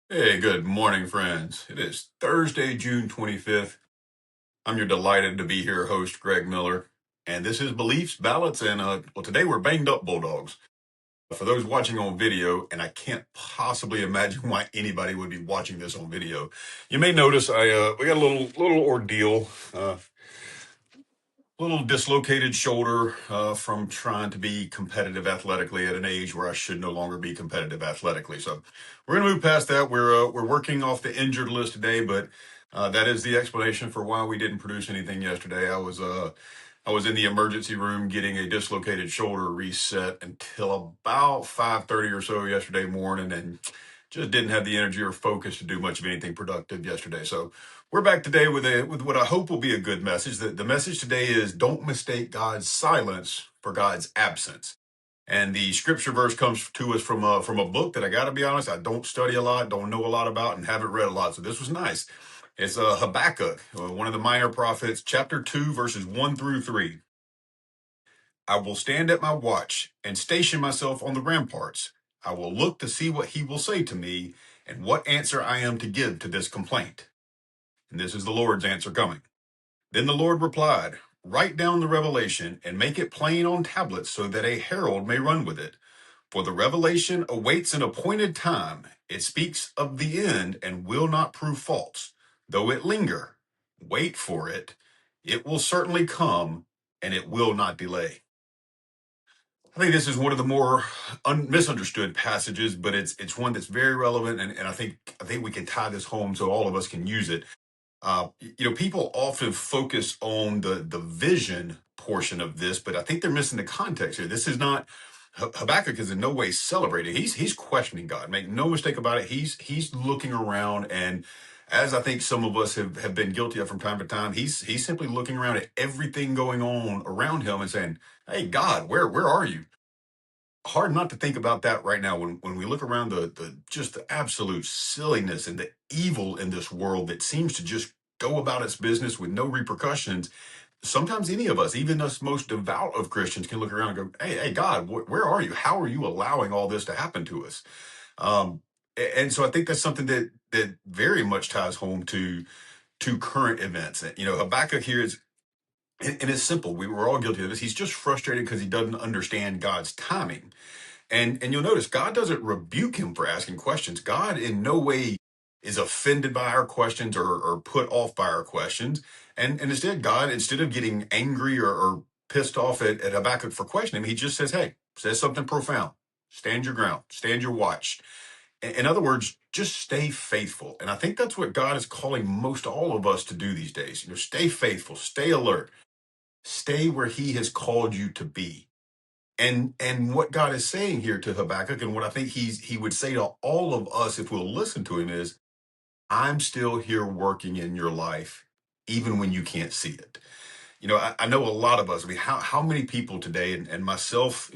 Hey, good morning, friends. It is Thursday, June 25th. I'm your delighted to be here host, Greg Miller. And this is Beliefs, Ballots, and well, today we're banged up Bulldogs. For those watching on video, and I can't possibly imagine why anybody would be watching this on video, you may notice we got a little ordeal. Little dislocated shoulder from trying to be competitive athletically at an age where I should no longer be competitive athletically. So we're going to move past that. We're working off the injured list today, but that is the explanation for why we didn't produce anything yesterday. I was in the emergency room getting a dislocated shoulder reset until about 5:30 or so yesterday morning, and just didn't have the energy or focus to do much of anything productive yesterday. So we're back today with what I hope will be a good message. The message today is don't mistake God's silence for God's absence. And the scripture verse comes to us from a book that I got to be honest, I don't study a lot, don't know a lot about, and haven't read a lot. So this was nice. It's Habakkuk, one of the minor prophets, chapter 2, verses 1 through 3. I will stand at my watch and station myself on the ramparts. I will look to see what he will say to me and what answer I am to give to this complaint. And this is the Lord's answer coming. Then the Lord replied, write down the revelation and make it plain on tablets so that a herald may run with it. For the revelation awaits an appointed time. It speaks of the end and will not prove false. Though it linger, wait for it. It will certainly come and it will not delay. I think this is one of the more misunderstood passages, but it's one that's very relevant, and I think we can tie this home so all of us can use it. People often focus on the vision portion of this, but I think they're missing the context here. This is not Habakkuk is in no way celebrating. He's questioning God. Make no mistake about it. He's looking around, and as I think some of us have been guilty of from time to time, he's simply looking around at everything going on around him and saying, "Hey, God, where are you?" Hard not to think about that right now when we look around the just the absolute silliness and the evil in this world that seems to just go about its business with no repercussions. Sometimes any of us, even us most devout of Christians, can look around and go, hey, God, where are you? How are you allowing all this to happen to us? And so I think that's something that very much ties home to current events. Habakkuk here is, and it's simple. We were all guilty of this. He's just frustrated because he doesn't understand God's timing. And you'll notice God doesn't rebuke him for asking questions. God in no way is offended by our questions or put off by our questions. And instead, God, instead of getting angry or pissed off at Habakkuk for questioning him, he just says, hey, says something profound. Stand your ground, stand your watch. In other words, just stay faithful. And I think that's what God is calling most all of us to do these days. Stay faithful, stay alert, stay where he has called you to be. And what God is saying here to Habakkuk, and what I think he would say to all of us if we'll listen to him is, I'm still here working in your life, even when you can't see it. I know a lot of us. I mean, how many people today, and myself,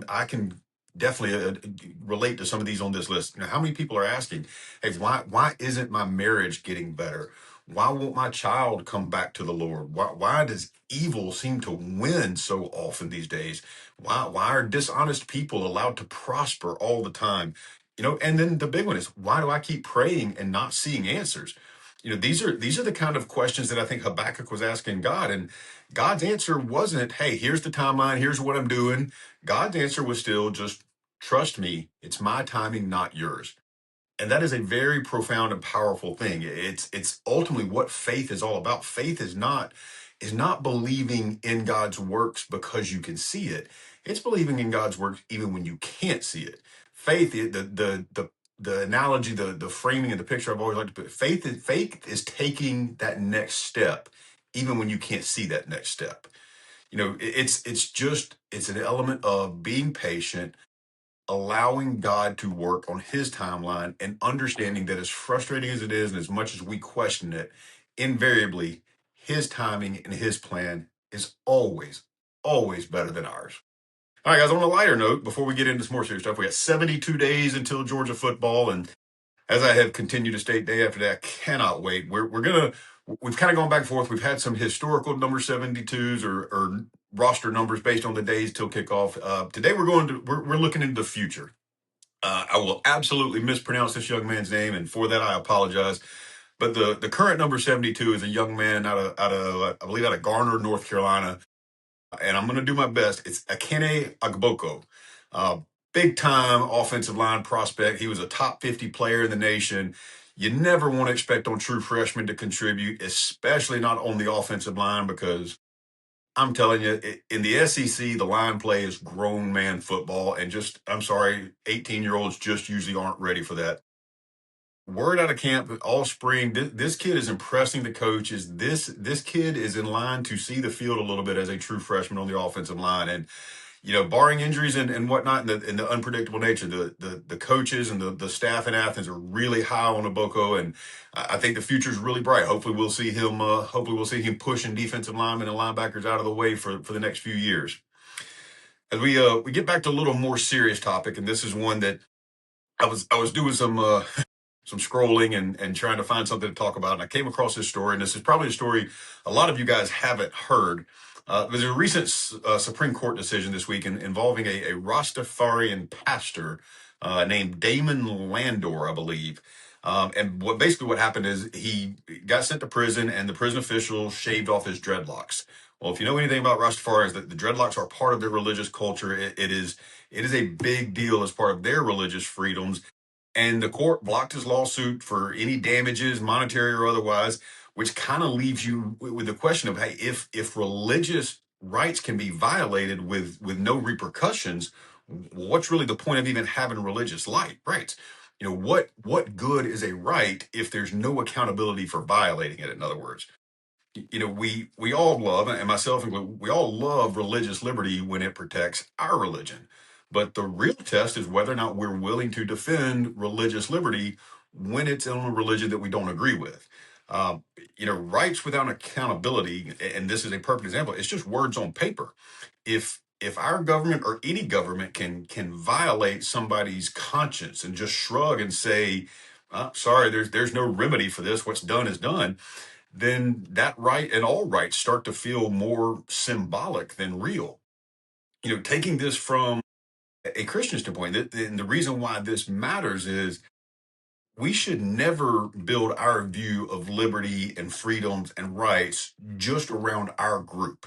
I can definitely relate to some of these on this list. How many people are asking, hey, why isn't my marriage getting better? Why won't my child come back to the Lord? Why does evil seem to win so often these days? Why are dishonest people allowed to prosper all the time? And then the big one is, why do I keep praying and not seeing answers? These are the kind of questions that I think Habakkuk was asking God, and God's answer wasn't, "Hey, here's the timeline, here's what I'm doing." God's answer was still just, "Trust me, it's my timing, not yours." And that is a very profound and powerful thing. It's ultimately what faith is all about. Faith is not believing in God's works because you can see it. It's believing in God's works even when you can't see it. Faith, the analogy, the framing of the picture I've always liked to put, faith is taking that next step even when you can't see that next step. It's an element of being patient, allowing God to work on his timeline, and understanding that as frustrating as it is and as much as we question it, invariably his timing and his plan is always, always better than ours. All right, guys, on a lighter note, before we get into some more serious stuff, we got 72 days until Georgia football. And as I have continued to state day after day, I cannot wait. We've kind of gone back and forth. We've had some historical number 72s or roster numbers based on the days till kickoff. Today we're looking into the future. I will absolutely mispronounce this young man's name, and for that I apologize. But the current number 72 is a young man out of I believe out of Garner, North Carolina, and I'm going to do my best. It's Akene Agboko, uh, big time offensive line prospect. He was a top 50 player in the nation. You never want to expect on true freshmen to contribute, especially not on the offensive line, because I'm telling you, in the SEC, the line play is grown man football, and just I'm sorry, 18-year-olds just usually aren't ready for that. Word out of camp all spring, this kid is impressing the coaches. This kid is in line to see the field a little bit as a true freshman on the offensive line, and barring injuries and whatnot, and the unpredictable nature, the coaches and the staff in Athens are really high on Iboko, and I think the future is really bright. Hopefully, we'll see him. Hopefully, we'll see him pushing defensive linemen and linebackers out of the way for the next few years. As we get back to a little more serious topic, and this is one that I was doing some scrolling and trying to find something to talk about. And I came across this story, and this is probably a story a lot of you guys haven't heard. There's a recent Supreme Court decision this week involving a Rastafarian pastor named Damon Landor, I believe. And basically what happened is he got sent to prison, and the prison official shaved off his dreadlocks. Well, if you know anything about Rastafarians, the dreadlocks are part of their religious culture. It is a big deal as part of their religious freedoms, and the court blocked his lawsuit for any damages, monetary or otherwise, which kind of leaves you with the question of, hey, if religious rights can be violated with no repercussions, what's really the point of even having religious rights? What good is a right if there's no accountability for violating it? In other words, we all love, and myself included, we all love religious liberty when it protects our religion. But the real test is whether or not we're willing to defend religious liberty when it's in a religion that we don't agree with. Uh, rights without accountability, and this is a perfect example, it's just words on paper. If our government or any government can violate somebody's conscience and just shrug and say, sorry, there's no remedy for this, what's done is done, then that right and all rights start to feel more symbolic than real. Taking this from a Christian standpoint, and the reason why this matters is we should never build our view of liberty and freedoms and rights just around our group.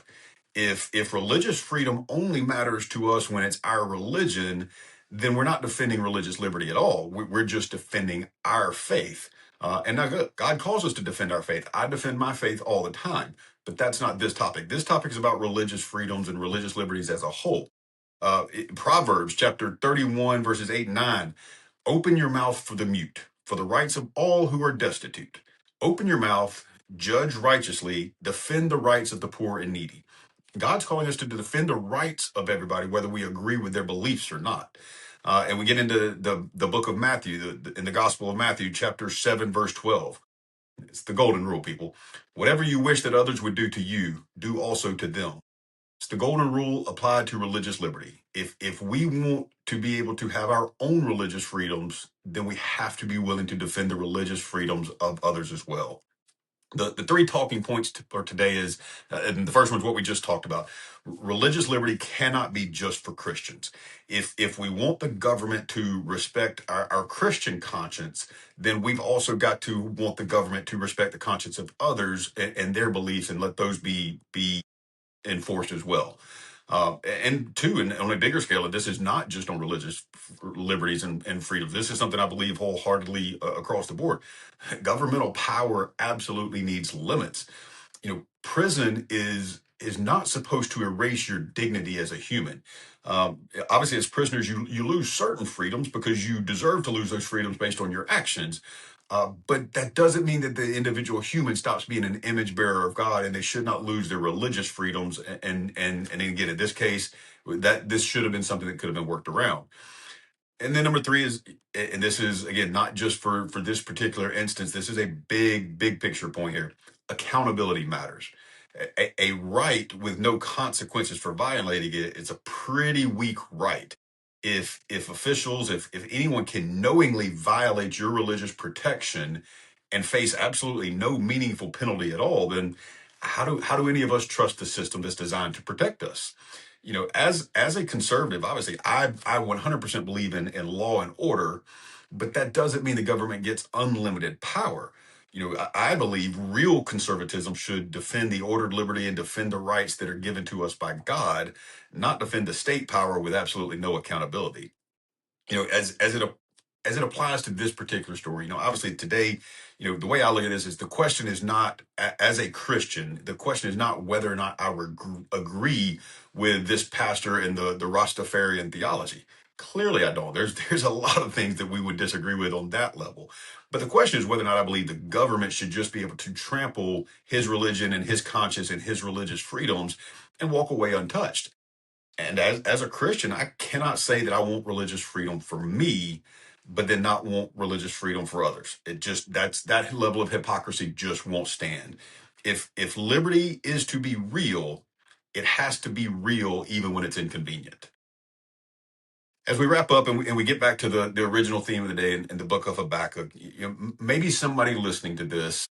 If religious freedom only matters to us when it's our religion, then we're not defending religious liberty at all. We're just defending our faith. And now God calls us to defend our faith. I defend my faith all the time, but that's not this topic. This topic is about religious freedoms and religious liberties as a whole. Proverbs chapter 31, verses 8 and 9. Open your mouth for the mute, for the rights of all who are destitute. Open your mouth, judge righteously, defend the rights of the poor and needy. God's calling us to defend the rights of everybody, whether we agree with their beliefs or not. And we get into the book of Matthew, in the Gospel of Matthew, chapter 7, verse 12. It's the golden rule, people. Whatever you wish that others would do to you, do also to them. It's the golden rule applied to religious liberty. If we want to be able to have our own religious freedoms, then we have to be willing to defend the religious freedoms of others as well. The three talking points for today is, and the first one is what we just talked about. Religious liberty cannot be just for Christians. If we want the government to respect our Christian conscience, then we've also got to want the government to respect the conscience of others and their beliefs, and let those be enforced as well. And two, and on a bigger scale, this is not just on religious liberties and freedoms. This is something I believe wholeheartedly across the board. Governmental power absolutely needs limits. Prison is not supposed to erase your dignity as a human. Obviously, as prisoners, you lose certain freedoms because you deserve to lose those freedoms based on your actions. But that doesn't mean that the individual human stops being an image bearer of God, and they should not lose their religious freedoms. And again, in this case, that this should have been something that could have been worked around. And then number three is, and this is again not just for this particular instance. This is a big picture point here. Accountability matters. A right with no consequences for violating it is a pretty weak right. If officials, if anyone can knowingly violate your religious protection and face absolutely no meaningful penalty at all, then how do any of us trust the system that's designed to protect us? As a conservative, obviously, I 100% believe in law and order, but that doesn't mean the government gets unlimited power. I believe real conservatism should defend the ordered liberty and defend the rights that are given to us by God, not defend the state power with absolutely no accountability. As it applies to this particular story, obviously today, the way I look at this is the question is not, as a Christian, the question is not whether or not I would agree with this pastor and the Rastafarian theology. Clearly I don't. There's a lot of things that we would disagree with on that level. But the question is whether or not I believe the government should just be able to trample his religion and his conscience and his religious freedoms and walk away untouched. And as a Christian, I cannot say that I want religious freedom for me, but then not want religious freedom for others. That level of hypocrisy just won't stand. If liberty is to be real, it has to be real even when it's inconvenient. As we wrap up and we get back to the original theme of the day in the book of Habakkuk, maybe somebody listening to this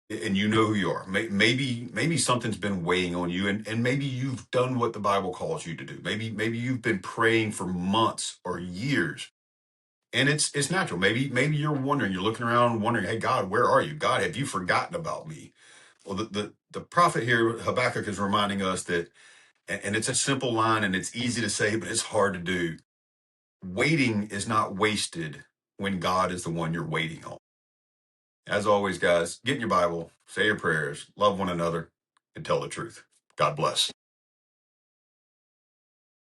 and you know who you are. Maybe something's been weighing on you, and maybe you've done what the Bible calls you to do. Maybe you've been praying for months or years, and it's natural. Maybe you're wondering, you're looking around wondering, hey God, where are you? God, have you forgotten about me? Well, the prophet here, Habakkuk, is reminding us that, and it's a simple line and it's easy to say, but it's hard to do. Waiting is not wasted when God is the one you're waiting on. As always, guys, get in your Bible, say your prayers, love one another, and tell the truth. God bless.